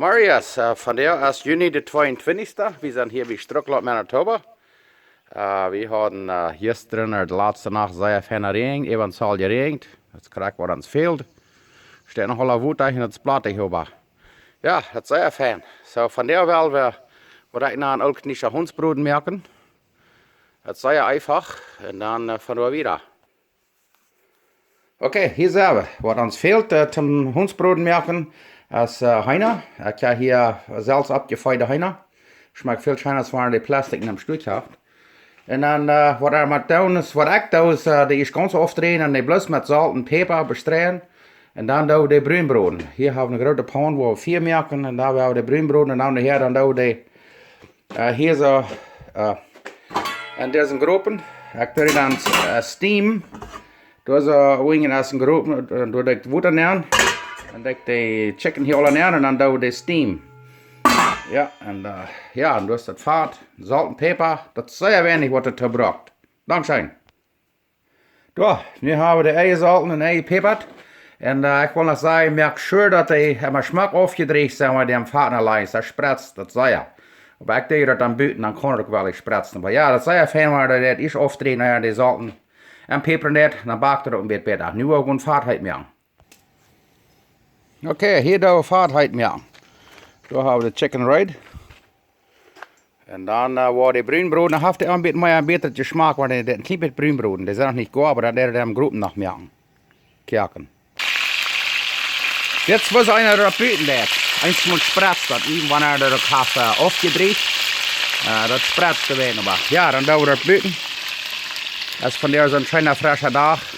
Marius, vandaag is juni de 22e. We zijn hier bij Strucklot, Manitoba. We hadden gisteren de laatste nacht zeer fijn geregend. Even zal geregend. Het krijgt wat ons veelt. Steht nog alle woed tegen het platte hierba. Ja, het is zeer fijn. So, vandaag wel we wat ik naar een 0lkniescha hunsbruden merken. Het is zeer einfach. En dan van we weer. Oké, hier zijn we. Wat ons veelt zum hunsbruden merken. Als Heiner. Ik heb hier zelfs abgefeide Heiner. Schmeckt veel schijner als waren die plastic in hem stuk heeft. En dan wat er met doen is, wat ik doe is, die is ganz oft drehen en die bloos met zout en peper bestreien. En dan doen we de bruinbroden. Hier hebben we een grote pan waar we 4 merken. En daar hebben we de bruinbroden. En dan hier dan doen we de, hier zo, en dit is een gropen. Ik doe dan steam. Door zo wingen als een gropen, door de water neer. En dan de chicken hier alle neer en dan doen we de steam. Ja, en ja, dus dat vaart, zout en peper, dat is zeer weinig wat het gebruikt. Dankzij. Door, nu hebben we de eigen zout en eigen peper. En ik wil nog zeggen, merk sure dat hij mijn smaak afgedreigd zijn met die vaart naar lijst. Dat spretst, dat zei je. Maar ik deed dat dan buiten, dan kon het ook wel eens spretsen. Maar ja, dat zei je fijn, maar dat is afdreigd naar de zout en peper net, dan bakt het ook een beetje beter. Nu ook een vaartheid meer. Oké, hier doen we vaartheid meer. Daar hebben we de chicken right. En dan waar de bruinbroden, dan heeft hij een beetje meer beter smaak, want het een klein beetje bruinbroden. Die zijn nog niet goed, maar dat is de groepen nog meer. Kijken. Jetzt was einer der Blüten dat. Eins moet spretst dat, even wanneer er ook heeft afgedreigd. Dat spretst er weer nog. Ja, dan doen we dat blüten. Dat is vandaag zo'n schöner frische dag.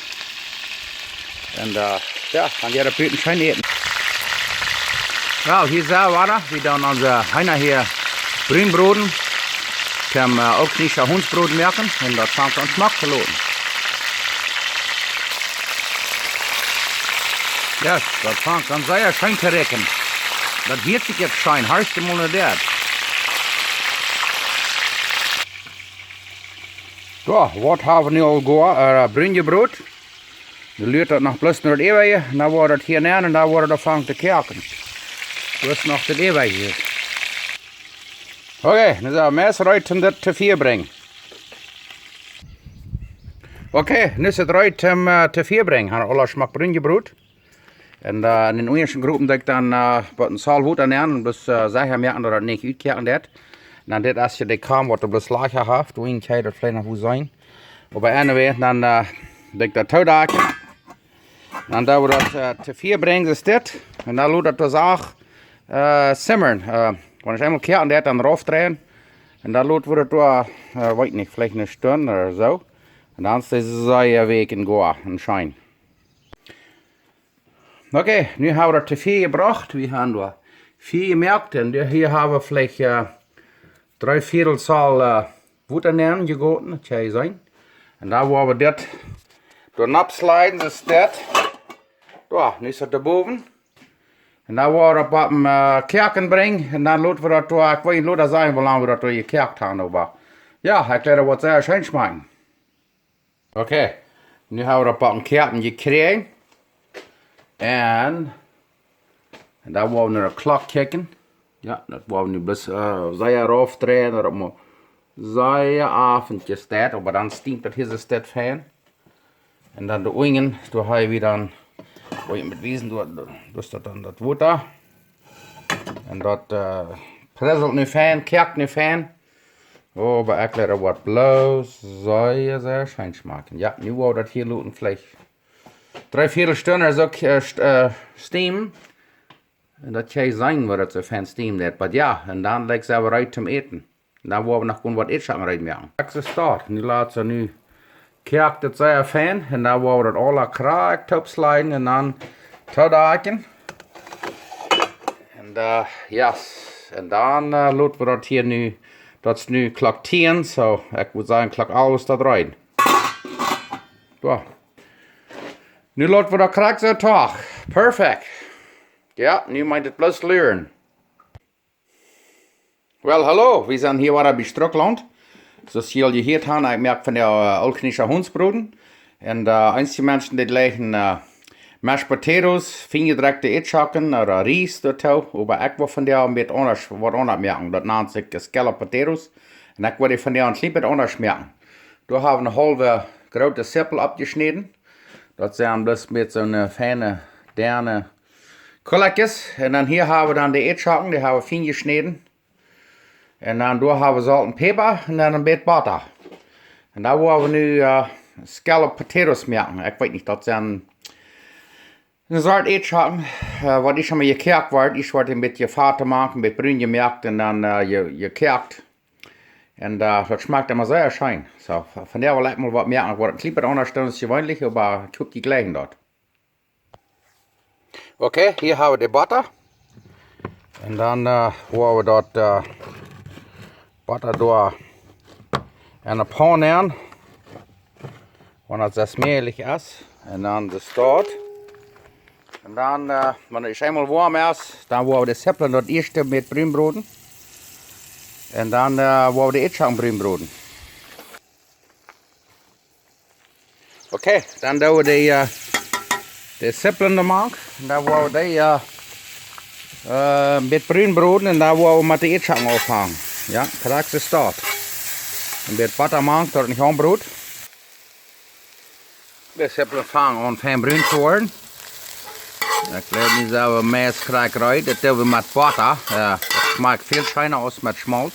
En ja, dan gaan de blüten schön eten. Nou, hier zijn we doen onze Heiner hier bruinbroden. Ik heb ook niet zo'n hunsbroden merken. En dat vangt ons smaak te lopen. Ja, dat vangt dan zeer schön te rekken. Dat hiert zich jetzt schön, hartste monodert. Zo, wat hebben we nu al gehad? Bruingebrood. Dan luurt dat nog plus naar het eeuwige. Dan wordt het hier neer en dan wordt het vangt te kerken. Dus nog het eeuwige hier. Oké, nu zijn we meestal uit om dit te vier brengen. Oké, nu is het uit om te vier brengen. Gaan we alle smaak bruingebrood. En in de eerste groepen dat ik dan wat een zaal woed aan en dus zeggen merken dat het niet uitkeren dat. En dan dit als je de kam wat er bloos lager heeft, hoe kan je dat vielleicht nog hoe zijn. Maar bij een weer dan dat ik dat touwdaken. Dan doen we dat te vier brengen is dit. En dan loopt dat dus ook simmeren. Wanneer je eenmaal keren dat dan eraf draaien. En dan loopt we dat door, weet niet, vielleicht een stunde of zo. En dan is het zeer weken gaan en schijn. Oké, nu hebben we er te 4 gebracht. We hebben er 4 gemerkt. En hier hebben we vielleicht 3/4 zaal water nemen gegoten. Dat kan je zijn. En dan waar we dit door napslijden, is dit. Daar, nu is het erboven. En dan waar we op een kerken brengen. En dan laten we dat door, ik weet niet zijn hoe lang we dat door je kerkt hebben. Maar ja, ik laat er wat zeer schijn smaken. Oké, nu hebben we op een kerken gekregen. En dan wou we naar de klok kijken. Ja, dat wou we nu best zeer afdraaien. Dat moet zeer avondje staat. Maar dan steamt dat hier staat fijn. En dan de wingen, daar heb je weer dan, waar je met wezen, dus dat dan dat water. En dat presselt nu fijn, kijkt nu fijn. Oh, maar ik laat er wat blauw, zeer schijn smaken. Ja, nu wou dat hier lopen vielleicht 3/4 Stunden is ook steam. En dat kan zijn waar het zo fijn steam dat. Maar ja, en dan lijkt ze weer uit om eten. En dan worden we nog gewoon wat eten eruit maken. Kijk, ze staat. Nu laat ze nu kijkt het zeer fijn. En dan worden we het alle kraakt opslijden en dan touwdaken. En yes. En dan laten we dat hier nu, dat is nu klok 10. Zo, ik moet zeggen klok 11 staat eruit. Zo. Nu laten we dat krijgen zo toch. Perfect. Ja, nu moet het plus leren. Wel, hallo. We zijn hier weer bij Struckland. Zoals jullie hier hebben, ik merk van de 0lkniescha hunsbruden. En einige mensen die liggen Mashed potatoes, fingerdrekte Eetschakken oder Ries dazu, aber ich will von der ein bisschen anders, was anders merken. Das nennt sich scalloped potatoes. Und ich will von der ein bisschen anders merken. Da haben wir eine halbe große Zippel abgeschnitten. Das sind bloß mit so einer feinen, derne Kolakjes. Und dann hier haben wir dann die Eetschakken, die haben wir fein geschnitten. Und dann da haben wir Salz und Pfeffer und dann ein bisschen Butter. Und da wollen wir nu scalloped potatoes merken. Ich weiß nicht, das sind eine Sorte Eetschakken, was ich schon mal gekerkt wird. Ich werde ein bisschen Vater machen, mit Brün gemerkt und dann gekerkt. Und das schmeckt immer sehr schön. So, von der will ich mal was merken. Was ein bisschen anders als gewöhnlich, aber ich gucke die gleichen dort. Okay, hier haben wir die Butter. Und dann wollen wir dort Butter da in eine Pfanne nehmen. Und das sehr schmierig ist. Und dann das dort. Und dann, wenn es einmal warm ist, dann wollen wir die Zippeln dort erst mit Brünbroten. Und dann wollen wir die Eetschakken Brünbroten. Okay, dann tun wir die Zippeln machen. Und dann wollen wir die mit Brünbroten und dann wollen wir mit den Eetschakken auffangen. Ja, krijg ist dort. Und mit Butter machen, dort nicht anbrot. Die Zippeln fangen an fein brun zu worden. Ik laat niet zo mes krijg eruit, dat doen we met butter. Dat smaakt veel schijner als met smalt.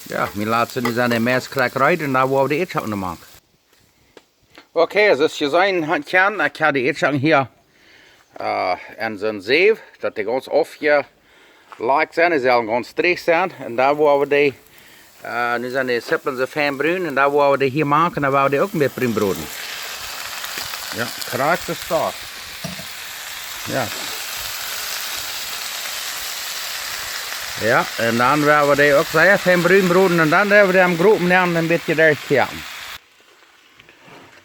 Ja, we laten niet aan de mes krijg eruit en dan willen we de Eetschakken maken. Oké, zoals je zien kan, ik heb de Eetschakken hier in zo'n zeef, dat die ganz aufgelegt zijn, die zullen ganz streek zijn. En daar willen we die, nu zijn die zippelen zo fijn bruin en daar willen we die hier maken en dan willen we die ook met bruin broden. Ja, krijg de start. Ja. Ja, en dan willen we die ook zeer fijn bruin broden en dan hebben we die am groepen nemen een beetje dergelijke.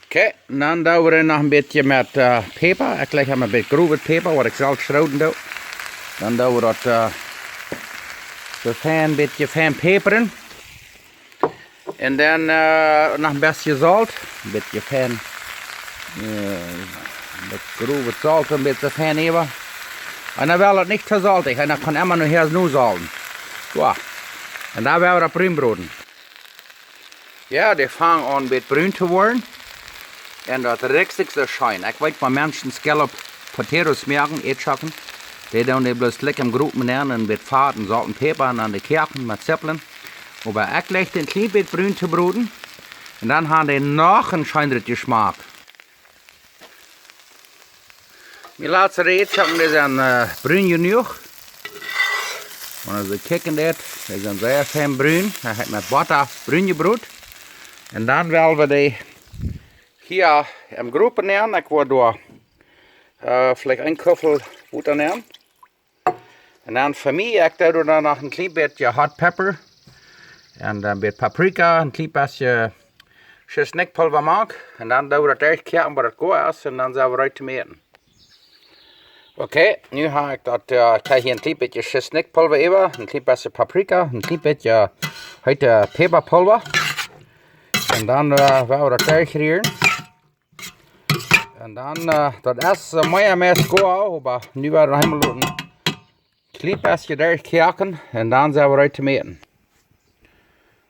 Oké, dan doen we er nog een beetje met peper. Ik leg hem een beetje groeve peper, wat ik zelf schroten doe. Dan doen we dat zo fijn, beetje fijn peperen. En dan nog een beetje zout, een beetje fijn. Met groove zout een beetje fijn even. En dan wil het niet te saltig. En dan kan immer nog hier nu zalten. Zo. En dan willen we dat bruinbroden. Ja, die vangen aan een beetje bruin te worden. En dat richtig so schön. Ik weet van mensen scalloped potatoes merken, Eetschakken. Die doen die bloß lekker im groepen nemen en met vaat en zout en peper en dan de kerken met zippelen. Maar ik leg den klein beetje bruin te broden. En dan haben die nog een schijnere Geschmack. Die laatste Eetschakken die zijn bruin genoeg. En als we kijken dit, die zijn zeer fijn bruin. Hij heeft met butter bruin gebroed. En dan willen we die hier im groepen nemen. Ik wil door vielleicht een kuffel Butter nemen. En dan voor mij, ik doe dan nog een klein beetje hot pepper. En een beetje paprika, een klein beetje chesnekpulver maken. En dan doen we dat echt kijken wat het goed is. En dan zijn we eruit te meten. Oké, nu ga ik dat, krijg je een klein beetje chesnekpulver even. Een klein beetje paprika, een klein beetje peperpulver. En dan willen we dat echt rieren. En dan, dat is meer met goed, maar nu werden we helemaal een klein beetje daar kijken en dan zijn we eruit te meten.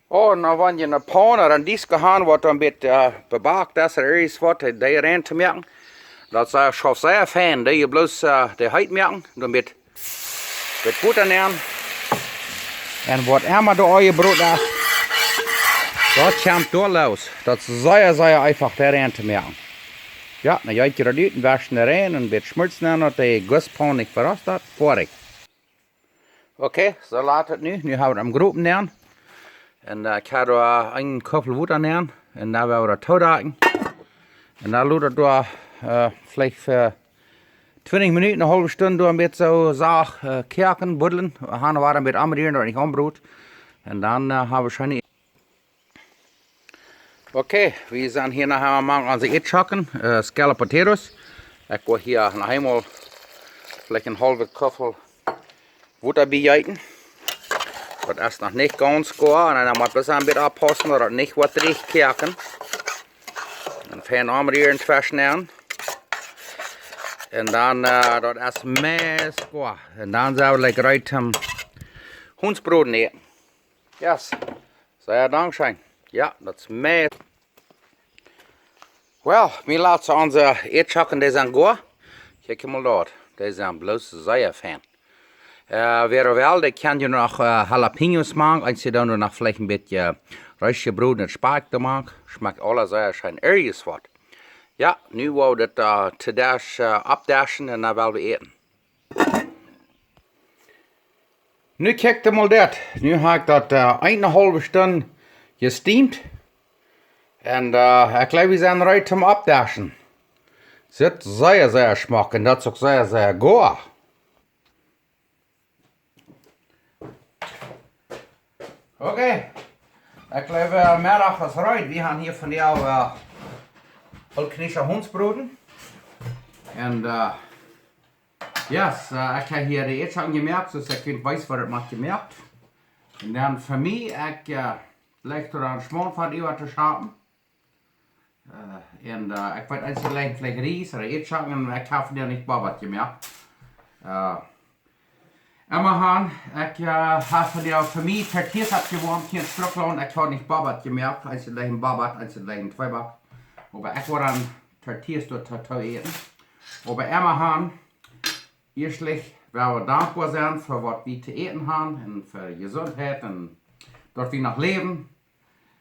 Oh, en dan wanneer je een pan of een disk gaan wat een beetje bebakt is, er is wat die erin te meten. Dat is schon sehr fijn, dat je bloos de huid meten, dan met butter nemen. En wat immer door je brood is, dat komt doorloos. Dat is zeer einfach erin te meten. Ja, dan gaat je dat uit en waschen erin en een beetje schmutsen dat de guspan niet verrast hat, vorig. Oké, zo laat het nu. Nu hebben we hem groepen nemen. En ik ga er een koppel water nemen. En dan willen we dat toedaken. En dan laat het door vielleicht für 20 Minuten, eine halbe Stunde door een beetje zo zaag kerken, buddelen. We gaan er een beetje aanbedienen dat het niet aanbroedt. En dan hebben we schon. Oké, we zijn hier nachher maken onze Eetschakken, scalloped potatoes. Ik wil hier nog eenmaal vielleicht een halve koffel Butter bijeten. Dat is nog niet ganz goed. En dan moet we een beetje oppassen dat het niet wat terugkerken. En fijn omrieren tussen aan. En dan dat is mes goed. En dan zou ik eruit hondsbroden eten. Yes. Sehr dankzij. Ja, dat is mes. Wel, wir laten onze eetzakken, die zijn goed. Kijk mal dort. Die zijn bloß sehr fijn. Wäre wel, die kan je nog jalapenos maken. Als je dan nog vielleicht een beetje Röstgebrot und Speck gemacht. Schmeckt alles sehr schön. Ergens wat. Ja, nu wou we dat abdaschen en dan willen we eten. Nu kijk je mal dat. Nu heb ik dat 1,5 Stunde gesteamd. En ik geloof we zijn eruit zum abdaschen. Zit sehr, sehr schmack en dat is ook sehr, sehr goed. Oké. Ik geloof middag was eruit. We gaan hier van jou 0lkniescha hondsbroden. En yes, ik heb hier de eetzakken gemerkt, dus ik weet wat het maakt gemerkt. En dan voor mij, ik leg er een smaak over te schapen. En ik weet eens alleen vielleicht rijst of eetzakken en ik heb van die niet wat gemerkt. En we gaan, ik heb van jou voor mij tortillas abgewarmt hier in Strockland. Ik heb niet babat gemerkt, eens alleen babat, eens alleen tweebak. Maar ik wil dan tortillas door te eten. Maar we gaan eerstlich wel we dankbaar zijn voor wat we te eten hebben en voor gezondheid en dat we nog leven.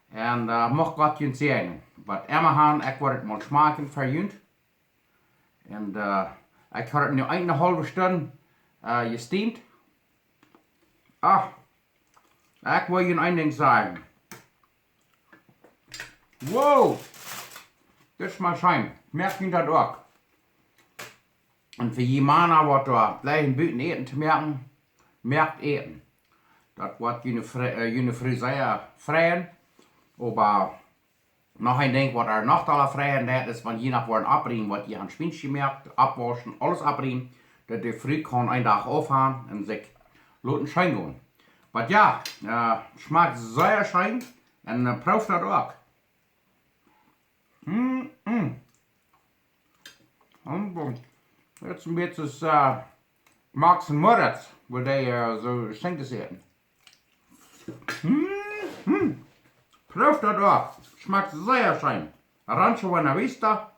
En mocht God je zeggen. Wat we gaan, ik wil het maar smaken voor jullie. En ik heb het nu 1,5 Stunde gesteamd. Ik wil je een ding zeggen. Wow! Dat is maar schijn. Merk je dat ook? En voor jemanden wat er blijven buiten eten te merken, merkt eten. Dat wordt jullie vrij vrijen. Maar nog een ding wat er nog alle vrijen is, want je nog worden abrien, wat je aan het spinstje merkt, afwaschen, alles abrien. Dat de vrij kan een dag afgaan en zich laten schijn gaan. Maar ja, schmeckt sehr schijn en proef dat ook. Het is een beetje Max en Moritz, waar die zo schenken zitten. Proef dat ook. Schmeckt sehr schijn. Rancho Buena Vista.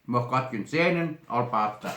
Mag God je zegenen. Al pasta.